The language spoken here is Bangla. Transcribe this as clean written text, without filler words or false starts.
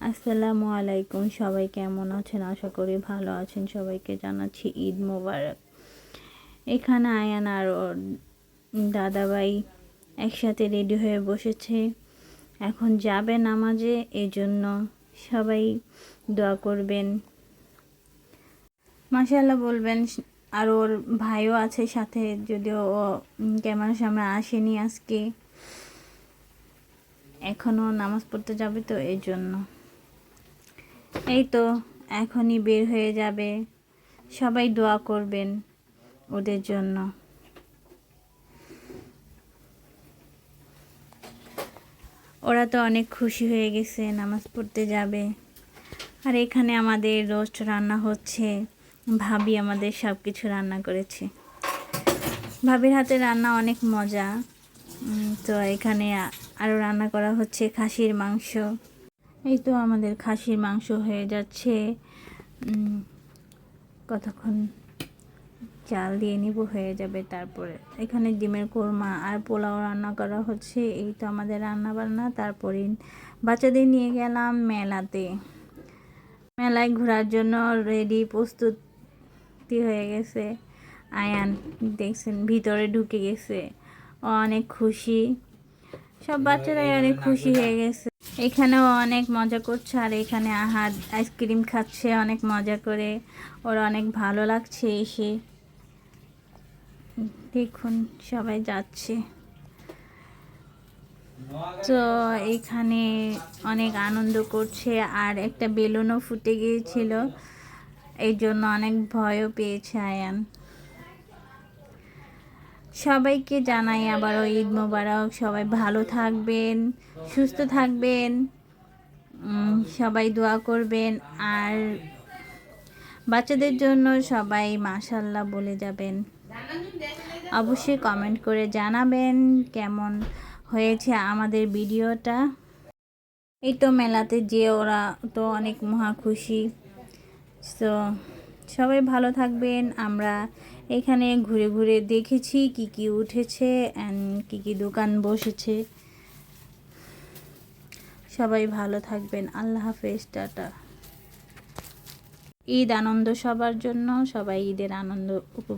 আসসালামু আলাইকুম, সবাই কেমন আছেন? আশা করি ভালো আছেন। সবাইকে জানাচ্ছি ঈদ মোবারক। এখানে আয়ান আর ওর দাদাভাই একসাথে রেডি হয়ে বসেছে, এখন যাবে নামাজে। এই জন্য সবাই দোয়া করবেন, মাশাআল্লাহ বলবেন। আর ওর ভাইও আছে সাথে, যদিও ও ক্যামেরার সামনে আসেনি আজকে, এখনও নামাজ পড়তে যাবে, তো এই জন্য। এই তো এখনই বের হয়ে যাবে, সবাই দোয়া করবেন ওদের জন্য। ওরা তো অনেক খুশি হয়ে গেছে, নামাজ পড়তে যাবে। আর এখানে আমাদের রোস্ট রান্না হচ্ছে, ভাবি আমাদের সব কিছু রান্না করেছে। ভাবির হাতে রান্না অনেক মজা। তো এখানে আরও রান্না করা হচ্ছে খাসির মাংস। এই তো আমাদের খাসির মাংস হয়ে যাচ্ছে, কতক্ষণ চাল দিয়ে নিব, হয়ে যাবে। তারপরে এখানে ডিমের কোরমা আর পোলাও রান্না করা হচ্ছে। এই তো আমাদের রান্না বান্না। তারপরে বাচ্চাদের নিয়ে গেলাম মেলায় ঘোরার জন্য, রেডি প্রস্তুতি হয়ে গেছে। আয়ান দেখছেন ভিতরে ঢুকে গেছে, ও অনেক খুশি। সব বাচ্চারাই অনেক খুশি হয়ে গেছে। এখানেও অনেক মজা করছে, আর এখানে আহাদ আইসক্রিম খাচ্ছে অনেক মজা করে। ওর অনেক ভালো লাগছে এসে। দেখুন সবাই যাচ্ছে, তো এখানে অনেক আনন্দ করছে। আর একটা বেলুনও ফুটে গিয়েছিল, এই জন্য অনেক ভয়ও পেয়েছে আয়ান। সবাইকে জানাই আবারও ঈদ মোবারক। সবাই ভালো থাকবেন, সুস্থ থাকবেন, সবাই দোয়া করবেন। আর বাচ্চাদের জন্য সবাই মাশাআল্লাহ বলে যাবেন। অবশ্যই কমেন্ট করে জানাবেন কেমন হয়েছে আমাদের ভিডিওটা। এই তো মেলাতে যে ওরা তো অনেক মহা খুশি। তো সবাই ভালো থাকবেন। আমরা এখানে ঘুরে ঘুরে দেখেছি কি কি উঠেছে অ্যান্ড কি কি দোকান বসেছে। সবাই ভালো থাকবেন। আল্লাহ হাফেজ, টাটা। ঈদ আনন্দ সবার জন্য, সবাই ঈদের আনন্দ উপভোগ